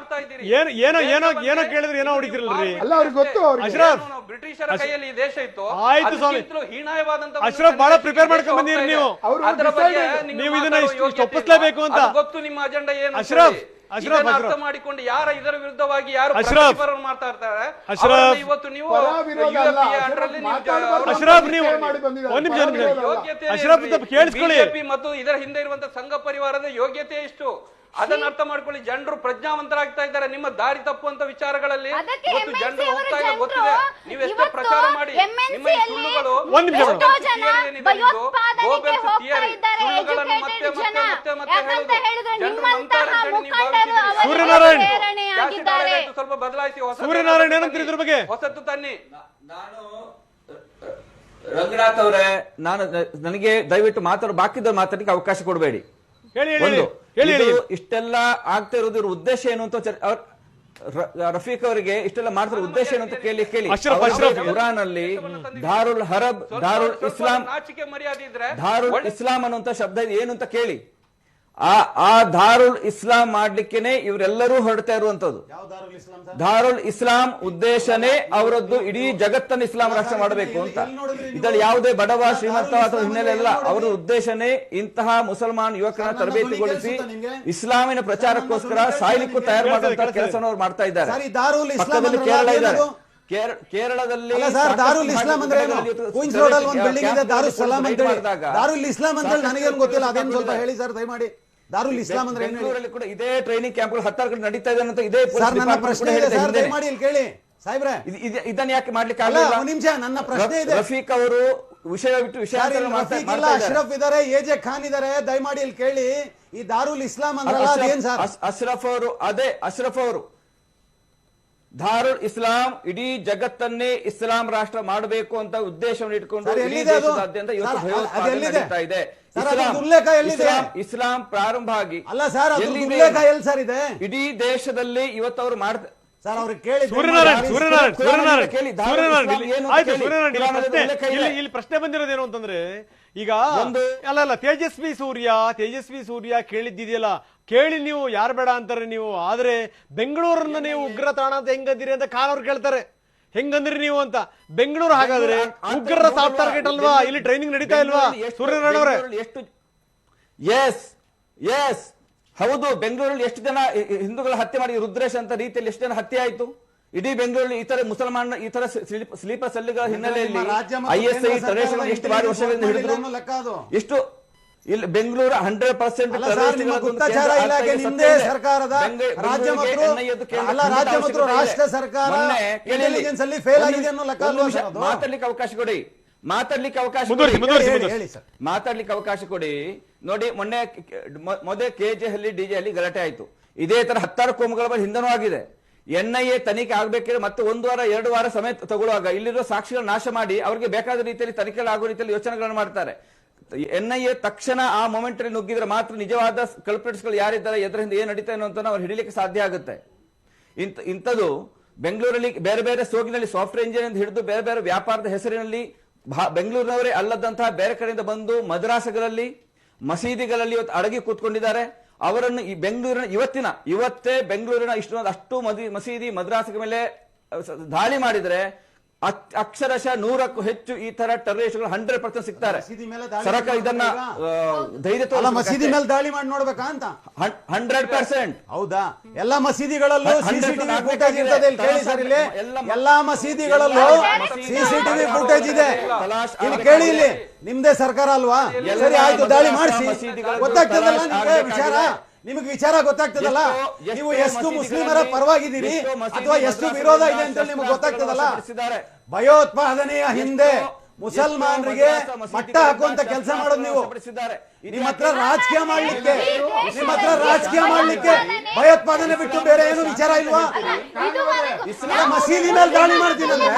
ಕೇಳಿದ್ರೆ ಏನೋ ಹೊಡಿತಿರಲ್ರಿ. ಅಲ್ಲ ಅವ್ರಿಗೆ ಗೊತ್ತು. ಅಶ್ರಫ್ ಬ್ರಿಟಿಷರ ಕೈಯಲ್ಲಿ ಈ ದೇಶ ಇತ್ತು. ಆಯ್ತು ಸ್ವಾಮಿ, ಹೀನಾಯವಾದಂತ ಅಶ್ರಫ್ ಬಹಳ ಪ್ರಿಪೇರ್ ಮಾಡ್ಕೊಂಡ್ ಬಂದಿರಿ ನೀವು. ನೀವು ಇದನ್ನ ಒಪ್ಪಿಸ್ಲೇಬೇಕು ಅಂತ ಗೊತ್ತು ನಿಮ್ಮ ಅಜೆಂಡಾ ಏನು. ಅಶ್ರಫ್ ಅರ್ಥ ಮಾಡಿಕೊಂಡು ಯಾರ ಇದರ ವಿರುದ್ಧವಾಗಿ ಯಾರು ಮಾಡ್ತಾ ಇರ್ತಾರೆ ಇವತ್ತು ನೀವು ಕೇಳಿಸ್ಕೊಳ್ಳಿ. ಮತ್ತು ಇದರ ಹಿಂದೆ ಇರುವಂತಹ ಸಂಘ ಪರಿವಾರದ ಯೋಗ್ಯತೆ ಎಷ್ಟು? ಅದನ್ನ ಅರ್ಥ ಮಾಡ್ಕೊಳ್ಳಿ. ಜನರು ಪ್ರಜ್ಞಾವಂತರಾಗ್ತಾ ಇದ್ದಾರೆ ನಿಮ್ಮ ದಾರಿ ತಪ್ಪುವಂತ ವಿಚಾರಗಳಲ್ಲಿ. ಇವತ್ತು ಜನರು ಹೋಗ್ತಾ ಇಲ್ಲ ಗೊತ್ತಿದೆ. ನೀವು ಎಷ್ಟೇ ಪ್ರಚಾರ ಮಾಡಿ ನಿಮ್ಮ ಈ ಸುಳ್ಳುಗಳು ಸುಳ್ಳುಗಳನ್ನು ಮತ್ತೆ ಮತ್ತೆ ಮತ್ತೆ ಮತ್ತೆ ಹೇಳುದು ಜನರು ನಂಬ್ತಾರೆ ಅಂತ ನೀವು ಭಾವಿಸಿದ್ದೀರಿ. ಸೂರ್ಯನಾರಾಯಣ್ ಸ್ವಲ್ಪ ಬದಲಾಯಿಸಿ, ಸೂರ್ಯನಾರಾಯಣ್ ಏನಂತೀರಿ ಇದ್ರ ಬಗ್ಗೆ? ಹೊಸತ್ತು ತನ್ನಿ. ನಾನು ರಂಗನಾಥ್ ಅವರೇ, ನನಗೆ ದಯವಿಟ್ಟು ಬಾಕಿದವ್ರು ಮಾತಾಡಲಿಕ್ಕೆ ಅವಕಾಶ ಕೊಡಬೇಡಿ. ಇಷ್ಟೆಲ್ಲ ಆಗ್ತಾ ಇರೋದ್ರ ಉದ್ದೇಶ ಏನು ಅಂತ ರಫೀಕ್ ಅವರಿಗೆ ಇಷ್ಟೆಲ್ಲ ಮಾಡ್ತಿರೋ ಉದ್ದೇಶ ಏನು ಅಂತ ಕೇಳಿ ಕುರಾನ್ ಅಲ್ಲಿ ದಾರುಲ್ ಹರಬ್, ದಾರುಲ್ ಇಸ್ಲಾಂ ಅನ್ನುವಂತ ಶಬ್ದ ಏನು ಅಂತ ಕೇಳಿ. ಆ ದಾರುಲ್ ಇಸ್ಲಾಂ ಮಾಡ್ಲಿಕ್ಕೇನೆ ಇವರೆಲ್ಲರೂ ಹೊರಡ್ತಾ ಇರುವಂತದ್ದು. ದಾರುಲ್ ಇಸ್ಲಾಂ ಉದ್ದೇಶನೇ ಅವರದ್ದು ಇಡೀ ಜಗತ್ತನ್ನು ಇಸ್ಲಾಂ ರಾಷ್ಟ್ರ ಮಾಡಬೇಕು ಅಂತ. ಇದರಲ್ಲಿ ಯಾವುದೇ ಬಡವ ಶ್ರೀಮಂತ ಅಥವಾ ಹಿನ್ನೆಲೆ ಇಲ್ಲ. ಅವರ ಉದ್ದೇಶನೇ ಇಂತಹ ಮುಸಲ್ಮಾನ್ ಯುವಕರನ್ನ ತರಬೇತಿಗೊಳಿಸಿ ಇಸ್ಲಾಮಿನ ಪ್ರಚಾರಕ್ಕೋಸ್ಕರ ಸಾಯ್ಲಿಕ್ಕೂ ತಯಾರು ಮಾಡುವಂತ ಕೆಲಸವನ್ನು ಅವ್ರು ಮಾಡ್ತಾ ಇದ್ದಾರೆ. ಪಕ್ಕದಲ್ಲಿ ಕೇರಳ ಇದ್ದಾರೆ. ಕೇರಳದಲ್ಲಿ ದಾರುಲ್ ಇಸ್ಲಾಂ ಅಂದ್ರೆ ದಾರುಲ್ ಇಸ್ಲಾಂ ಅಂತ ನನಗೇನು ಗೊತ್ತಿಲ್ಲ, ಅದೇನು ಸ್ವಲ್ಪ ಹೇಳಿ ಸರ್ ದಯಮಾಡಿ. ದಾರುಲ್ ಇಸ್ಲಾಂ ಅಂದ್ರೆ ಬೆಂಗಳೂರಲ್ಲಿ ಕೂಡ ಇದೇ ಟ್ರೈನಿಂಗ್ ಕ್ಯಾಂಪ್ಗಳು 16 ಕಡೆ ನಡೀತಾ ಇದೆ ಅಂತ ಇದೇ ದಯಮಾಡಿ ಕೇಳಿ ಸಾಹೇಬ್ರೆ. ಇದನ್ನ ಯಾಕೆ ಮಾಡ್ಲಿಕ್ಕೆ ಆಗಲ್ಲ? ಒಂದು ನಿಮಿಷ, ನನ್ನ ಪ್ರಶ್ನೆ ಇದೆ. ರಫೀಕ್ ಅವರು ವಿಷಯ ಬಿಟ್ಟು ವಿಷಯ ಅಶ್ರಫ್ ಇದಾರೆ, ಎಜೆ ಖಾನ್ ಇದಾರೆ, ದಯಮಾಡಿ ಇಲ್ಲಿ ಕೇಳಿ. ಈ ದಾರುಲ್ ಇಸ್ಲಾಂ ಅಂದ್ರೆ ಏನ್ ಸರ್? ಅಶ್ರಫ್ ಅವರು ಅಶ್ರಫ್ ಅವರು ದಾರುಲ್ ಇಸ್ಲಾಂ ಇಡೀ ಜಗತ್ತನ್ನೇ ಇಸ್ಲಾಂ ರಾಷ್ಟ್ರ ಮಾಡಬೇಕು ಅಂತ ಉದ್ದೇಶವನ್ನು ಇಟ್ಕೊಂಡು ದೇಶದಾದ್ಯಂತ ಇವತ್ತು ಭಯೋತ್ಪಾದನೆ ನಡೀತಾ ಇದೆ. ಇಸ್ಲಾಂ ಪ್ರಾರಂಭ ಆಗಿ ಇಡೀ ದೇಶದಲ್ಲಿ ಇವತ್ತು ಅವರು ಮಾಡ್ತಾರೆ ಸರ್. ಅವ್ರಿಗೆ ಕೇಳಿ ಇಲ್ಲಿ ಪ್ರಶ್ನೆ ಬಂದಿರೋದೇನು ಅಂತಂದ್ರೆ, ಈಗ ಅಲ್ಲ ತೇಜಸ್ವಿ ಸೂರ್ಯ ಕೇಳಿದ್ದಿದೆಯಲ್ಲ, ಕೇಳಿ ನೀವು ಯಾರು ಬೇಡ ಅಂತಾರೆ ನೀವು. ಆದ್ರೆ ಬೆಂಗಳೂರನ್ನ ನೀವು ಉಗ್ರ ತಾಣ ಅಂತ ಹೆಂಗಂದಿರಿ ಅಂತ ಖಾನ್ ಅವ್ರು ಕೇಳ್ತಾರೆ. ಹೆಂಗಂದ್ರಿ ನೀವು ಅಂತ. ಬೆಂಗಳೂರು ಹಾಗಾದ್ರೆ ಉಗ್ರರ ಸಾಫ್ಟ್ ಟಾರ್ಗೆಟ್ ಅಲ್ವಾ? ಇಲ್ಲಿ ಟ್ರೈನಿಂಗ್ ನಡೀತಾ ಇಲ್ವಾ ಸೂರ್ಯನಾರಾಯಣ ಅವರೇ? ಎಸ್ ಹೌದು. ಬೆಂಗಳೂರಲ್ಲಿ ಎಷ್ಟು ಜನ ಹಿಂದೂಗಳ ಹತ್ಯೆ ಮಾಡಿ ರುದ್ರೇಶ್ ಅಂತ ರೀತಿಯಲ್ಲಿ ಎಷ್ಟು ಜನ ಹತ್ಯೆ ಆಯ್ತು? ಇಡೀ ಬೆಂಗಳೂರಲ್ಲಿ ಈ ತರ ಮುಸಲ್ಮಾನ್ ಈ ತರ ಸ್ಲೀಪರ್ ಸೆಲ್ಗಳ ಹಿನ್ನೆಲೆಯಲ್ಲಿ ISI ಎಷ್ಟು ಬಾರಿ ವರ್ಷಗಳಿಂದ ಹಿಡಿದ್ರು. ಎಷ್ಟು ಇಲ್ಲಿ ಬೆಂಗಳೂರು 100% ಗುಪ್ತಚರ ಇಲಾಖೆ ನಿಂದೇ ಸರ್ಕಾರದ ರಾಜ್ಯ ಮತ್ತು ರಾಷ್ಟ್ರ ಸರ್ಕಾರ ಇಂಟೆಲಿಜೆನ್ಸ್ ಅಲ್ಲಿ ಫೇಲ್ ಆಗಿದೆ ಅನ್ನೋ ಲೆಕ್ಕ. ಮಾತಾಡ್ಲಿಕ್ಕೆ ಅವಕಾಶ ಕೊಡಿ, ಮಾತಾಡ್ಲಿಕ್ಕೆ ಅವಕಾಶ ಕೊಡಿ. ನೋಡಿ, ಮೊನ್ನೆ KJ ಹಳ್ಳಿ DJ ಹಳ್ಳಿ ಗಲಾಟೆ ಆಯ್ತು. ಇದೇ ತರ 16 ಕೋಮುಗಳ ಬಗ್ಗೆ ಹಿಂದನೂ ಆಗಿದೆ. NIA ತನಿಖೆ ಆಗ್ಬೇಕಿದ್ರೆ ಮತ್ತೆ 1 ವಾರ 2 ವಾರ ಸಮಯ ತಗೊಳ್ಳುವಾಗ ಇಲ್ಲಿರೋ ಸಾಕ್ಷಿಗಳ ನಾಶ ಮಾಡಿ ಅವ್ರಿಗೆ ಬೇಕಾದ ರೀತಿಯಲ್ಲಿ ತನಿಖೆ ಆಗೋ ರೀತಿಯಲ್ಲಿ ಯೋಚನೆಗಳನ್ನು ಮಾಡ್ತಾರೆ. NIA ತಕ್ಷಣ ಆ ಮೊಮೆಂಟ್ ಅಲ್ಲಿ ನುಗ್ಗಿದ್ರೆ ಮಾತ್ರ ನಿಜವಾದ ಕಲ್ಪ್ರಿಟ್ಸ್ ಗಳು ಯಾರಿದ್ದಾರೆ, ಎದರಿಂದ ಏನ್ ನಡೀತಾ ಏನೋ ಅಂತ ಅವ್ರು ಹಿಡಿಲಿಕ್ಕೆ ಸಾಧ್ಯ ಆಗುತ್ತೆ. ಇಂಥದ್ದು ಬೆಂಗಳೂರಲ್ಲಿ ಬೇರೆ ಬೇರೆ ಸೋಗಿನಲ್ಲಿ ಸಾಫ್ಟ್ವೇರ್ ಇಂಜಿನಿಯರ್ ಅಂತ ಹಿಡಿದು ಬೇರೆ ಬೇರೆ ವ್ಯಾಪಾರದ ಹೆಸರಿನಲ್ಲಿ ಬೆಂಗಳೂರಿನವರೇ ಅಲ್ಲದಂತಹ ಬೇರೆ ಕಡೆಯಿಂದ ಬಂದು ಮದ್ರಾಸಗಳಲ್ಲಿ ಮಸೀದಿಗಳಲ್ಲಿ ಇವತ್ತು ಅಡಗಿ ಕೂತ್ಕೊಂಡಿದ್ದಾರೆ. ಅವರನ್ನು ಈ ಬೆಂಗಳೂರಿನ ಇವತ್ತೇ ಬೆಂಗಳೂರಿನ ಅಷ್ಟು ಮಸೀದಿ ಮದ್ರಾಸಗಳ ಮೇಲೆ ದಾಳಿ ಮಾಡಿದ್ರೆ ಅಕ್ಷರಶಃ 100ಕ್ಕೂ ಹೆಚ್ಚು ಈ ತರ ಟೆರರಿಸ್ಟ್ಗಳು 100% ಸಿಗ್ತಾರೆ. ಸರ್ಕಾರ ಇದನ್ನ ಧೈರ್ಯ ಮಸೀದಿ ಮೇಲೆ ದಾಳಿ ಮಾಡಿ ನೋಡ್ಬೇಕಾ ಅಂತ 100%. ಹೌದಾ? ಎಲ್ಲಾ ಮಸೀದಿಗಳಲ್ಲೂ CCTV ಫುಟೇಜ್ ಇರ್ತದೆ. ಕೇಳಿ ಸರ್, ಇಲ್ಲಿ ಎಲ್ಲಾ ಮಸೀದಿಗಳಲ್ಲೂ CCTV ಫುಟೇಜ್ ಇದೆ. ಇಲ್ಲಿ ಕೇಳಿ, ಇಲ್ಲಿ ನಿಮ್ದೇ ಸರ್ಕಾರ ಅಲ್ವಾ? ಸರಿ ಆಯ್ತು, ದಾಳಿ ಮಾಡಿಸಿ. ಗೊತ್ತಾಗ್ತದಲ್ಲ ನಿಮ್ಗೆ ವಿಚಾರ? ನಿಮಗೆ ವಿಚಾರ ಗೊತ್ತಾಗ್ತದಲ್ಲ? ನೀವು ಎಷ್ಟು ಮುಸ್ಲಿಮರ ಪರವಾಗಿದ್ದೀರಿ ಅಥವಾ ಎಷ್ಟು ವಿರೋಧ ಇದೆ ಅಂತ ನಿಮಗೆ ಗೊತ್ತಾಗ್ತದಲ್ಲ? ಭಯೋತ್ಪಾದನೆಯ ಹಿಂದೆ ಮುಸಲ್ಮಾನರಿಗೆ ಮಟ್ಟ ಹಾಕುವಂತ ಕೆಲಸ ಮಾಡೋದು ನೀವು. ನಿಮ್ಮ ಹತ್ರ ರಾಜಕೀಯ ಮಾಡ್ಲಿಕ್ಕೆ ಭಯೋತ್ಪಾದನೆ ಬಿಟ್ಟು ಬೇರೆ ಏನು ವಿಚಾರ ಇಲ್ವಾ? ಮಸೀದಿ ಮೇಲೆ ದಾಳಿ ಮಾಡ್ತೀನಿ ಅಂದ್ರೆ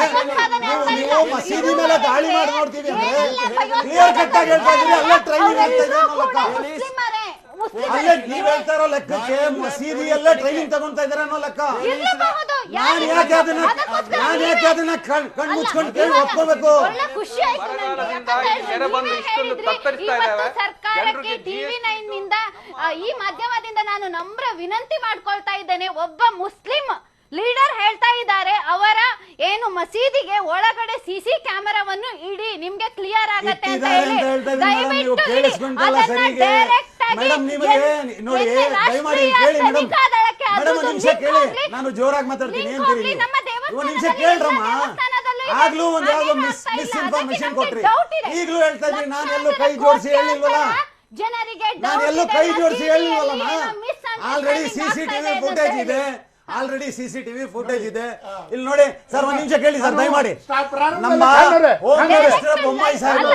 ನೀವು ಮಸೀದಿ ಮೇಲೆ ದಾಳಿ ಮಾಡಿ ನೋಡ್ತೀವಿ ಅಂದ್ರೆ ಕ್ಲಿಯರ್ ಕಟ್ ಆಗಿ ಹೇಳ್ತಾ ಇದ್ದೀವಿ. ಅಲ್ಲೇ ಟ್ರೈನಿಂಗ್ ಆಗ್ತಾ ಇದೆ ಅನ್ನೋ ಲೆಕ್ಕ. ಅಲ್ಲೇ ನೀವ್ ಹೇಳ್ತಾ ಇರೋ ಲೆಕ್ಕಕ್ಕೆ ಮಸೀದಿ ಎಲ್ಲ ಟ್ರೈನಿಂಗ್ ತಗೊಂತಾ ಇದಾರೆ ಅನ್ನೋ ಲೆಕ್ಕ. ನಾನು ಯಾಕೆ ಅದನ್ನ ಕಣ್ ಮುಚ್ಕೊಂಡು ಕೇಳಿ ಒಪ್ಕೋಬೇಕು? ಸರ್ಕಾರಕ್ಕೆ TV9 ನಿಂದ ಈ ಮಾಧ್ಯಮದಿಂದ ನಾನು ನಮ್ರ ವಿನಂತಿ ಮಾಡ್ಕೊಳ್ತಾ ಇದ್ದೇನೆ. ಒಬ್ಬ ಮುಸ್ಲಿಂ ಲೀಡರ್ ಹೇಳ್ತಾ ಇದ್ದಾರೆ, ಅವರ ಏನು ಮಸೀದಿಗೆ ಒಳಗಡೆ CC ಕ್ಯಾಮೆರಾವನ್ನು ಇಡಿ, ನಿಮ್ಗೆ ಕ್ಲಿಯರ್ ಆಗತ್ತೆ ಅಂತ ಹೇಳಿ. ದಯವಿಟ್ಟು ನಾನು ಜೋರಾಗಿ ಮಾತಾಡ್ತೀನಿ ಅಂತೀರಿ. ಒಂದು ನಿಮಿಷ ಕೇಳ್ರಮ್ಮ. ಆಗ್ಲೂ ಒಂದ್ ಯಾವ್ದೋ ಮಿಸ್ಇನ್ಫಾರ್ಮೇಶನ್ ಕೊಟ್ರಿ, ಈಗ್ಲೂ ಹೇಳ್ತಾ ಇದ್ರಿ ನಾನು ಎಲ್ಲೂ ಕೈ ಜೋಡಿಸಿ ಹೇಳಿಲ್ವಲ್ಲ. ಜನರಿಗೆ ನಾನು ಎಲ್ಲೂ ಕೈ ಜೋಡಿಸಿ ಹೇಳಿಲ್ವಲ್ಲಮ್ಮ. ಆಲ್ರೆಡಿ ಸಿಸಿಟಿವಿ ಫುಟೇಜ್ ಇದೆ. ಆಲ್ರೆಡಿ ಸಿಸಿಟಿವಿ ಫುಟೇಜ್ ಇದೆ. ಇಲ್ಲಿ ನೋಡಿ ಸರ್, ಒಂದ್ ನಿಮಿಷ ಕೇಳಿ ಸರ್ ದಯಮಾಡಿ. ನಮ್ಮ ಹೋಮ್ ಮಿನಿಸ್ಟರ್ ಬೊಮ್ಮಾಯಿ ಸಾಹೇಬ್,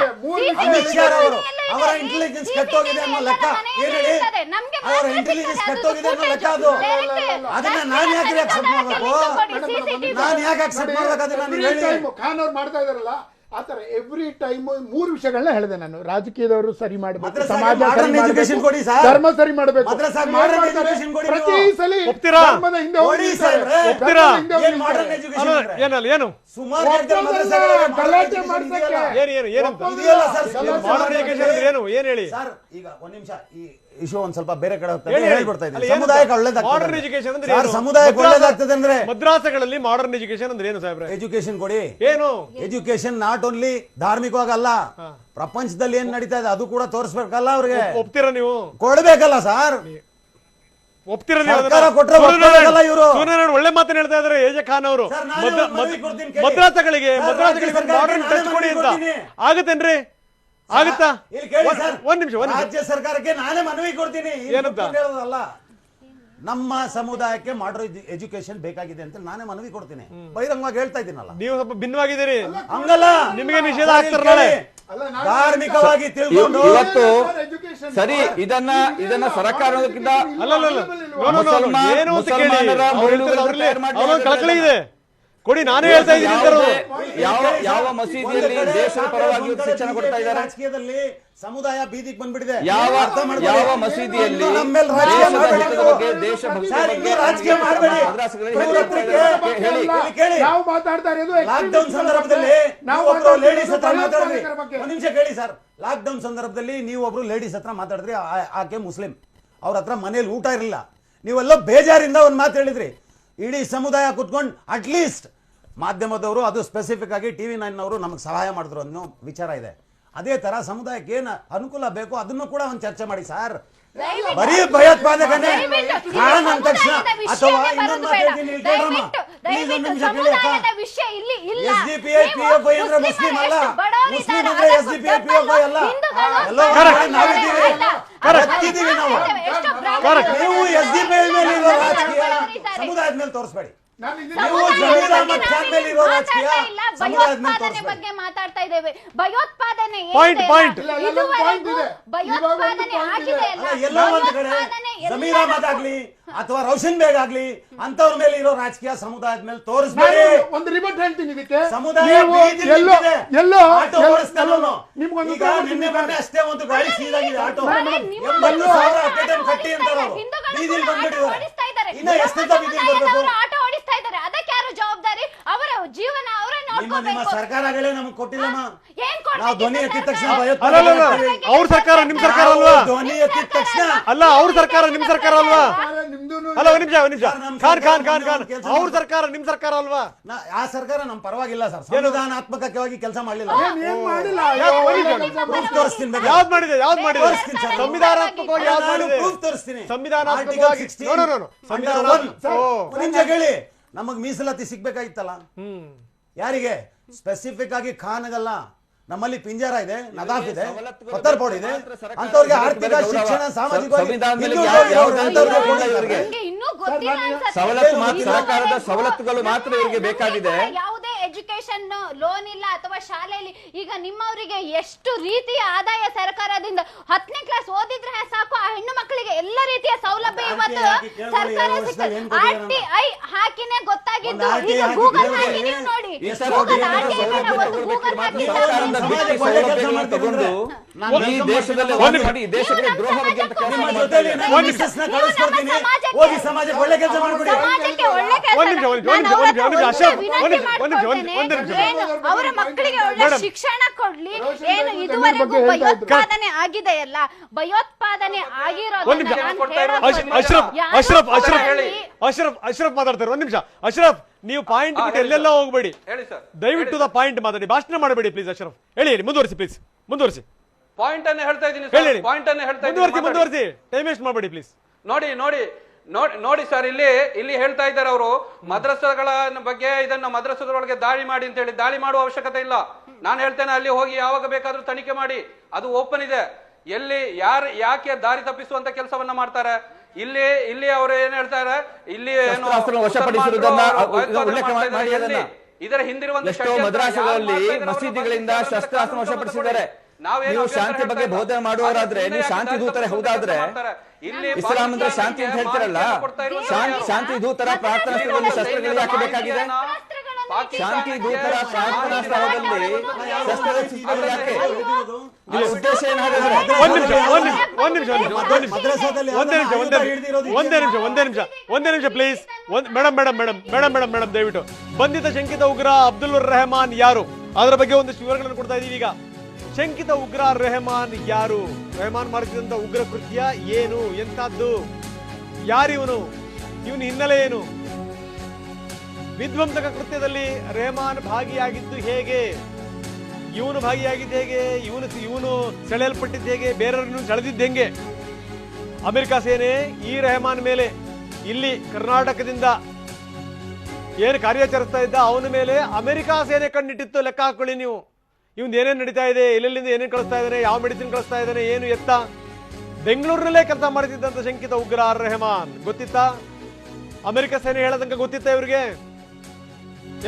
ಅಮಿತ್ ಶಾ ಅವರು, ಅವರ ಇಂಟೆಲಿಜೆನ್ಸ್ ಕೆಟ್ಟೋಗಿದೆ ಅನ್ನೋ ಲೆಕ್ಕ ಏನ್ ಹೇಳಿ? ಅವರ ಇಂಟೆಲಿಜೆನ್ಸ್ ಕೆಟ್ಟೋಗಿದೆ ಅನ್ನೋ ಲೆಕ್ಕ ಅದು. ಅದನ್ನ ನಾನ್ ಯಾಕೆ ಅಕ್ಸೆಪ್ಟ್ ಮಾಡ್ಬೇಕು? ನಾನ್ ಯಾಕೆ ಅಕ್ಸೆಪ್ಟ್ ಮಾಡ್ಬೇಕು? ಅದನ್ನ ನೀವು ಹೇಳಿ. ಖಾನ್ ಅವ್ರು ಮಾಡ್ತಾ ಇದಾರಲ್ಲ ಆತರ ಎವ್ರಿ ಟೈಮ್ 3 ವಿಷಯಗಳನ್ನ ಹೇಳಿದೆ ನಾನು. ರಾಜಕೀಯದವರು ಸರಿ ಮಾಡಬೇಕು, ಸಮಾಜ ಸರಿ ಮಾಡಬೇಕು, ಧರ್ಮ ಸರಿ ಮಾಡಬೇಕು. ಪ್ರತಿ ಸಲ ಧರ್ಮದ ಹಿಂದೆ ಹೋಗಿ ಏನು ಸುಮಾರು ಗಲಾಟೆ ಮಾಡ್ಸಕ್ಕೆ ಏನು ಹೇಳಿ ಸರ್. ಈಗ ಒಂದ್ ನಿಮಿಷ, ಈ ಇಶ್ಯೂ ಒಂದ್ ಸ್ವಲ್ಪ ಬೇರೆ ಕಡೆ ಹೇಳ್ಬಿಡ್ತಾ ಇದ್ದೀನಿ. ಸಮುದಾಯಕ್ಕೆ ಮಾಡರ್ನ್ ಎಜುಕೇಶನ್ ಅಂದ್ರೆ ಸಮುದಾಯಕ್ಕೆ ಒಳ್ಳೇದಾಗ್ತದೆ ಅಂದ್ರೆ ಮದ್ರಾಸಗಳಲ್ಲಿ ಮಾಡರ್ನ್ ಎಜುಕೇಶನ್ ಅಂದ್ರೆ ಏನು ಸಾಹೇಬ್ರೆ? ಎಜುಕೇಶನ್ ಕೊಡಿ. ಏನು ಎಜುಕೇಶನ್ ನಾಟ್ ಓನ್ಲಿ ಧಾರ್ಮಿಕವಾಗಲ್ಲ, ಪ್ರಪಂಚದಲ್ಲಿ ಏನ್ ನಡೀತಾ ಇದೆ ಅದು ಕೂಡ ತೋರಿಸ್ಬೇಕಲ್ಲ ಅವ್ರಿಗೆ. ಒಪ್ತೀರಾ ನೀವು? ಕೊಡ್ಬೇಕಲ್ಲ ಸರ್. ಒಪ್ತೀರಾ ಇವರು? ಒಳ್ಳೆ ಮಾತನ್ನ ಹೇಳ್ತಾ ಇದಾರೆ ಎಜೆ ಖಾನ್ ಅವರು. ಮದ್ರಾಸಗಳಿಗೆ ಮಾಡರ್ನ್ ಟಚ್ ಕೊಡಿ ಅಂತ ಆಗುತ್ತೇನ್ರಿ? ಆಗುತ್ತಾ? ಒಂದ್ ನಿಮಿಷ. ರಾಜ್ಯ ಸರ್ಕಾರಕ್ಕೆ ನಾನೇ ಮನವಿ ಕೊಡ್ತೀನಿ. ಹೇಳೋದಲ್ಲ, ನಮ್ಮ ಸಮುದಾಯಕ್ಕೆ ಮಾಡರ್ನ್ ಎಜುಕೇಶನ್ ಬೇಕಾಗಿದೆ ಅಂತ ನಾನೇ ಮನವಿ ಕೊಡ್ತೀನಿ. ಬಹಿರಂಗವಾಗಿ ಹೇಳ್ತಾ ಇದ್ದೀನಲ್ಲ. ನೀವು ಸ್ವಲ್ಪ ಭಿನ್ನವಾಗಿದ್ದೀರಿ. ಹಂಗಲ್ಲ, ನಿಮಗೆ ನಿಷೇಧ ಆಗ್ತಾರೆ. ಧಾರ್ಮಿಕವಾಗಿ ತಿಳ್ಕೊಂಡು ಇವತ್ತು ಸರಿ ಇದನ್ನ ಸರ್ಕಾರಕ್ಕಿಂತ ಕಳಕಳಿ ಇದೆ ಕೊಡಿ. ನಾನೇ ಹೇಳ್ತಾ ಇದ್ದೀನಿ. ಯಾವ ಮಸೀದಿಯಲ್ಲಿ ದೇಶದ ಪರವಾಗಿ ಶಿಕ್ಷಣ ಕೊಡ್ತಾ ಇದ್ದಾರೆ? ರಾಜಕೀಯದಲ್ಲಿ ಸಮುದಾಯ ಬೀದಿಗೆ ಬಂದ್ಬಿಟ್ಟಿದೆ. ಯಾವ ಮಸೀದಿಯಲ್ಲಿ ನಾವು ಮಾತಾಡ್ತಾ ಇರೋದು ಲಾಕ್ಡೌನ್ ಸಂದರ್ಭದಲ್ಲಿ ನಾವು ಲೇಡೀಸ್ ಹತ್ರ ಮಾತಾಡಿದ್ರಿ. ಒಂದ್ ನಿಮಿಷ ಕೇಳಿ ಸರ್. ಲಾಕ್ಡೌನ್ ಸಂದರ್ಭದಲ್ಲಿ ನೀವು ಒಬ್ರು ಲೇಡೀಸ್ ಹತ್ರ ಮಾತಾಡಿದ್ರಿ. ಆಕೆ ಮುಸ್ಲಿಂ, ಅವ್ರ ಹತ್ರ ಮನೇಲಿ ಊಟ ಇರಲಿಲ್ಲ. ನೀವೆಲ್ಲ ಬೇಜಾರಿಂದ ಒಂದ್ ಮಾತು ಹೇಳಿದ್ರಿ. ಇಡೀ ಸಮುದಾಯ ಕುತ್ಕೊಂಡು ಅಟ್ಲೀಸ್ಟ್ ಮಾಧ್ಯಮದವರು, ಅದು ಸ್ಪೆಸಿಫಿಕ್ ಆಗಿ TV9 ಅವರು ನಮಗೆ ಸಹಾಯ ಮಾಡಿದ್ರು ಅನ್ನೋ ವಿಚಾರ ಇದೆ. ಅದೇ ತರ ಸಮುದಾಯಕ್ಕೆ ಏನು ಅನುಕೂಲ ಬೇಕು ಅದನ್ನು ಕೂಡ ಒಂದು ಚರ್ಚೆ ಮಾಡಿ ಸರ್. ಬರೀ ಭಯೋತ್ಪಾದಕನೇ ಖಾನ್ ಅಂದ ತಕ್ಷಣ ಅಥವಾ ಇನ್ನೊಂದು SDPI PFI ಅಂದ್ರೆ ಮುಸ್ಲಿಂ ಅಲ್ಲ, ಮುಸ್ಲಿಂ ಅಂದ್ರೆ SDPI PFI ಅಲ್ಲ. ನಾವಿದ್ದೀವಿ ನಾವು. ನೀವು SDPI ಮೇಲೆ ಇರೋ ರಾಜಕೀಯ ಸಮುದಾಯದ ಮೇಲೆ ತೋರಿಸ್ಬೇಡಿ. ಬಗ್ಗೆ ಮಾತಾಡ್ತಾ ಇದ್ದೇವೆ. ಭಯೋತ್ಪಾದನೆ ಎಲ್ಲೋ ಒಂದ್ ಕಡೆ ಜಮೀರ್ ಅಹಮದ್ ಆಗ್ಲಿ ಅಥವಾ ರೋಷನ್ ಬೇಗ್ ಆಗ್ಲಿ ಅಂತವ್ರ ಮೇಲೆ ಇರೋ ರಾಜಕೀಯ ಸಮುದಾಯದ ಮೇಲೆ ತೋರಿಸ್ಬೇಡಿ. ಒಂದು ರಿಮೋಟ್ ಹೇಳ್ತೀನಿ ಇದಕ್ಕೆ. ಸಮುದಾಯ ನಿನ್ನೆ ಬಂದ್ರೆ ಅಷ್ಟೇ ಒಂದು ಗಾಡಿ ಸೀದಾಗಿದೆ ಆಟೋ 80,000 ಅಟೆಂಡ್ ಕಟ್ಟಿ ಅಂತಾರೆ. ಬೀದಿಲ್ ಬಂದ್ಬಿಟ್ಟಿದ್ದಾರೆ. ಇನ್ನ ಎಷ್ಟೆಂತ ಬೀದಿಲ್ ಬರ್ಬೇಕು? ಅದಕ್ಕೆ ಯಾರು ಜವಾಬ್ದಾರಿ? ಅವರ ಜೀವನ ಅವರೇ ನೋಡ್ಕೋಬೇಕು. ನಿಮ್ಮ ಸರ್ಕಾರಗಳೇ ನಮಗೆ ಕೊಟ್ಟಿಲ್ಲಮ್ಮ. ನಾವು ಧ್ವನಿ ಎತ್ತಿದ ತಕ್ಷಣ ಅವ್ರ ಸರ್ಕಾರ ನಿಮ್ ಸರ್ಕಾರ ಅಲ್ವಾ? ಧ್ವನಿ ಎತ್ತಿದ ತಕ್ಷಣ ಅಲ್ಲ, ಅವ್ರ ಸರ್ಕಾರ ನಿಮ್ ಸರ್ಕಾರ ಅಲ್ವಾ? ಅಲ್ಲ, ಒಂದ್ ನಿಮಿಷ ಖಾನ್ ಅವ್ರ ಸರ್ಕಾರ ನಿಮ್ ಸರ್ಕಾರ ಅಲ್ವಾ? ಆ ಸರ್ಕಾರ ನಮ್ ಪರವಾಗಿಲ್ಲ ಸರ್. ಸಂವಿಧಾನಾತ್ಮಕವಾಗಿ ಕೆಲಸ ಮಾಡಲಿಲ್ಲ. ಯಾವ್ದು ಮಾಡಿದೆ? ಸಂವಿಧಾನಾತ್ಮಕವಾಗಿ ಯಾವ್ದು ಮಾಡಿದೆ? ತೋರಿಸ್ತೀನಿ. ಸಂವಿಧಾನಾತ್ಮಕವಾಗಿ ಹೇಳಿ. ನಮಗ್ ಮೀಸಲಾತಿ ಸಿಗ್ಬೇಕಾಗಿತ್ತಲ್ಲ. ಯಾರಿಗೆ? ಸ್ಪೆಸಿಫಿಕ್ ಆಗಿ ಖಾನ್ಗಲ್ಲ. ನಮ್ಮಲ್ಲಿ ಪಿಂಜಾರ ಇದೆ, ನದಾಫ್ ಇದೆ, ಪತ್ತರ್ ಬೋರ್ಡ್ ಇದೆ. ಅಂತವ್ರಿಗೆ ಆರ್ಥಿಕ, ಶಿಕ್ಷಣ, ಸಾಮಾಜಿಕ ಸರ್ಕಾರದ ಸವಲತ್ತುಗಳು ಮಾತ್ರ ಇವರಿಗೆ ಬೇಕಾಗಿದೆ. ಯಾವುದೇ ಎಜುಕೇಶನ್ ಲೋನ್ ಇಲ್ಲ ಅಥವಾ ಶಾಲೆಯಲ್ಲಿ ಈಗ ನಿಮ್ಮವರಿಗೆ ಎಷ್ಟು ರೀತಿಯ ಆದಾಯ ಸರ್ಕಾರದಿಂದ 10ನೇ ಕ್ಲಾಸ್ ಓದಿದ್ರೆ ಸಾಕು, ಆ ಹೆಣ್ಣು ಮಕ್ಕಳಿಗೆ ಎಲ್ಲ ರೀತಿಯ ಸೌಲಭ್ಯ ಇವತ್ತು ಸರ್ಕಾರ RTI ಹಾಕಿನೇ ಗೊತ್ತಾಗಿದ್ದು. ಈಗ ಗೂಗಲ್ ಹಾಕಿ ನೀವು ನೋಡಿ. ಈ ದೇಶದಲ್ಲಿ ದೇಶಕ್ಕೆ ದ್ರೋಹ ಬಗ್ಗೆ ಅಂತ ಹೋಗಿ ಸಮಾಜಕ್ಕೆ ಒಳ್ಳೆ ಕೆಲಸ ಮಾಡ್ಬಿಡಿ. ಅವರ ಮಕ್ಕಳಿಗೆ ಒಳ್ಳೆ ಶಿಕ್ಷಣ ಕೊಡ್ಲಿ. ಏನು ಇದುವರೆಗೂ ಭಯೋತ್ಪಾದನೆ ಆಗಿದೆಯಲ್ಲ, ಭಯೋತ್ಪಾದನೆ ಅಶ್ರಫ್ ಮಾತಾಡ್ತಾರೆ. ಒಂದ್ ನಿಮಿಷ ಅಶ್ರಫ್, ನೀವು ಪಾಯಿಂಟ್ ಬಿಟ್ಟು ಎಲ್ಲೆಲ್ಲ ಹೋಗ್ಬೇಡಿ. ದಯವಿಟ್ಟು ಪಾಯಿಂಟ್ ಮಾತಾಡಿ, ಭಾಷಣ ಮಾಡಬೇಡಿ ಪ್ಲೀಸ್. ಅಶ್ರಫ್ ಹೇಳಿ, ಮುಂದುವರಿಸಿ ಪ್ಲೀಸ್, ಮುಂದುವರಿಸಿ. ಪಾಯಿಂಟ್ ಅನ್ನು ಹೇಳ್ತಾ ಇದ್ದೀನಿ. ಮುಂದುವರಿಸಿ, ಟೈಮ್ ವೇಸ್ಟ್ ಮಾಡಬೇಡಿ ಪ್ಲೀಸ್. ನೋಡಿ ಸರ್, ಇಲ್ಲಿ ಹೇಳ್ತಾ ಇದ್ದಾರೆ ಅವರು ಮದ್ರಸಾಗಳ ಬಗ್ಗೆ. ಇದನ್ನ ಮದ್ರಸಾದೊಳಗೆ ದಾಳಿ ಮಾಡಿ ಅಂತ ಹೇಳಿ ದಾಳಿ ಮಾಡುವ ಅವಶ್ಯಕತೆ ಇಲ್ಲ. ನಾನು ಹೇಳ್ತೇನೆ, ಅಲ್ಲಿ ಹೋಗಿ ಯಾವಾಗ ಬೇಕಾದ್ರೂ ತನಿಖೆ ಮಾಡಿ, ಅದು ಓಪನ್ ಇದೆ. ಎಲ್ಲಿ ಯಾಕೆ ದಾರಿ ತಪ್ಪಿಸುವಂತ ಕೆಲಸವನ್ನ ಮಾಡ್ತಾರೆ. ಇಲ್ಲಿ ಅವರು ಏನ್ ಹೇಳ್ತಾರೆ, ಇಲ್ಲಿ ಏನು ಶಸ್ತ್ರಾಸ್ತ್ರಗಳನ್ನು ವಶಪಡಿಸಿರುವುದನ್ನ ಉಲ್ಲೇಖ ಮಾಡಿ ಅದನ್ನ. ಇದರ ಹಿಂದಿರುವಂತ ಎಷ್ಟೋ ಮದ್ರಾಸುಗಳಲ್ಲಿ ಮಸೀದಿಗಳಿಂದ ಶಸ್ತ್ರಾಸ್ತ್ರ ವಶಪಡಿಸಿದ್ದಾರೆ. ನೀವು ಶಾಂತಿ ಬಗ್ಗೆ ಬೋಧನೆ ಮಾಡುವವರಾದ್ರೆ, ನೀವು ಶಾಂತಿ ದೂತರೆ ಹೌದಾದ್ರೆ, ಇಸ್ಲಾಂ ಅಂದ್ರೆ ಶಾಂತಿ ಅಂತ ಹೇಳ್ತಿರಲ್ಲ, ಶಾಂತಿ ದೂತರ ಪ್ರಾರ್ಥನಾ ಸ್ಥಳದಲ್ಲಿ ಶಸ್ತ್ರಗಳು ಯಾಕೆ ಬೇಕಾಗಿದೆ? ಶಾಂತಿ ದೂತರ ಪ್ರಾರ್ಥನಾ ಸ್ಥಳದಲ್ಲಿ ಶಸ್ತ್ರದ ಶಿಸ್ತುಗಳು ಯಾಕೆ? ನಿಮ್ಮ ಉದ್ದೇಶ ಏನು ಹಾಗಾದ್ರೆ? ಒಂದೇ ನಿಮಿಷ ಪ್ಲೀಸ್. ಮೇಡಮ್ ದಯವಿಟ್ಟು. ಬಂಧಿತ ಶಂಕಿತ ಉಗ್ರ ಅಬ್ದುಲ್ ರೆಹಮಾನ್ ಯಾರು, ಅದರ ಬಗ್ಗೆ ಒಂದಿಷ್ಟು ವಿವರಗಳನ್ನು ಕೊಡ್ತಾ ಇದೀವಿ ಈಗ. ಶಂಕಿತ ಉಗ್ರ ರೆಹಮಾನ್ ಯಾರು, ರೆಹಮಾನ್ ಮಾಡಿದಂತ ಉಗ್ರ ಕೃತ್ಯ ಏನು, ಎಂತದ್ದು, ಯಾರಿವನು, ಇವನ ಹಿನ್ನೆಲೆ ಏನು, ವಿಧ್ವಂಸಕ ಕೃತ್ಯದಲ್ಲಿ ರೆಹಮಾನ್ ಭಾಗಿಯಾಗಿದ್ದು ಹೇಗೆ, ಇವನು ಭಾಗಿಯಾಗಿದ್ದು ಹೇಗೆ, ಇವನು ಸೆಳೆಯಲ್ಪಟ್ಟಿದ್ದು ಹೇಗೆ, ಬೇರೆಯವ್ರನ್ನು ಸೆಳೆದಿದ್ದು ಹೆಂಗೆ. ಅಮೆರಿಕ ಸೇನೆ ಈ ರೆಹಮಾನ್ ಮೇಲೆ ಇಲ್ಲಿ ಕರ್ನಾಟಕದಿಂದ ಏನು ಕಾರ್ಯಾಚರಿಸ್ತಾ ಇದ್ದ ಅವನ ಮೇಲೆ ಅಮೆರಿಕ ಸೇನೆ ಕಣ್ಣಿಟ್ಟಿತ್ತು. ಲೆಕ್ಕ ಹಾಕೊಳ್ಳಿ ನೀವು. ಇವನ್ ಏನೇನು ನಡೀತಾ ಇದೆ, ಎಲ್ಲೆಲ್ಲಿಂದ ಏನೇನು ಕಳಿಸ್ತಾ ಇದ್ದಾನೆ, ಯಾವ ಮೆಡಿಸಿನ್ ಕಳಿಸ್ತಾ ಇದ್ದಾನೆ, ಏನು ಎತ್ತ. ಬೆಂಗಳೂರಿನಲ್ಲೇ ಕೆಲಸ ಮಾಡ್ತಿದ್ದಂತ ಶಂಕಿತ ಉಗ್ರ ರೆಹಮಾನ್ ಗೊತ್ತಿತ್ತಾ? ಅಮೆರಿಕ ಸೇನೆ ಹೇಳದಂಗ ಗೊತ್ತಿತ್ತ ಇವ್ರಿಗೆ?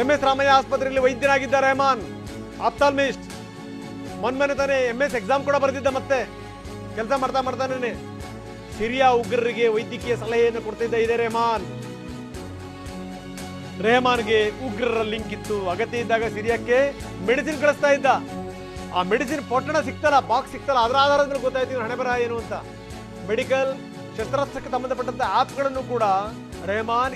MS ರಾಮಯ್ಯ ಆಸ್ಪತ್ರೆಯಲ್ಲಿ ವೈದ್ಯರಾಗಿದ್ದ ರೆಹಮಾನ್, ಆಪ್ತಾಲ್ಮಿಸ್ಟ್. ಮೊನ್ನೆ ತಾನೇ MS ಎಕ್ಸಾಮ್ ಕೂಡ ಬರೆದಿದ್ದ, ಮತ್ತೆ ಕೆಲಸ ಮಾಡ್ತಾನೆ. ಸಿರಿಯಾ ಉಗ್ರರಿಗೆ ವೈದ್ಯಕೀಯ ಸಲಹೆಯನ್ನು ಕೊಡ್ತಿದ್ದ ಇದೇ ರೆಹಮಾನ್. ರೆಹಮಾನ್ಗೆ ಉಗ್ರರ ಲಿಂಕ್ ಇತ್ತು. ಅಗತ್ಯ ಇದ್ದಾಗ ಸಿರಿಯಾಕ್ಕೆ ಮೆಡಿಸಿನ್ ಕಳಿಸ್ತಾ ಇದ್ದ. ಆ ಮೆಡಿಸಿನ್ ಪೊಟ್ಟಣ ಸಿಕ್ತಲ್ಲ, ಬಾಕ್ಸ್ ಸಿಕ್ತಲ್ಲ, ಅದರ ಆಧಾರದ ಮೇಲೆ ಗೊತ್ತಾಯ್ತು ಹಣೆ ಬರ ಏನು ಅಂತ. ಮೆಡಿಕಲ್ ಶಸ್ತ್ರಾಸ್ತ್ರಕ್ಕೆ ಸಂಬಂಧಪಟ್ಟಂತ ಆಪ್ಗಳನ್ನು ಕೂಡ ರೆಹಮಾನ್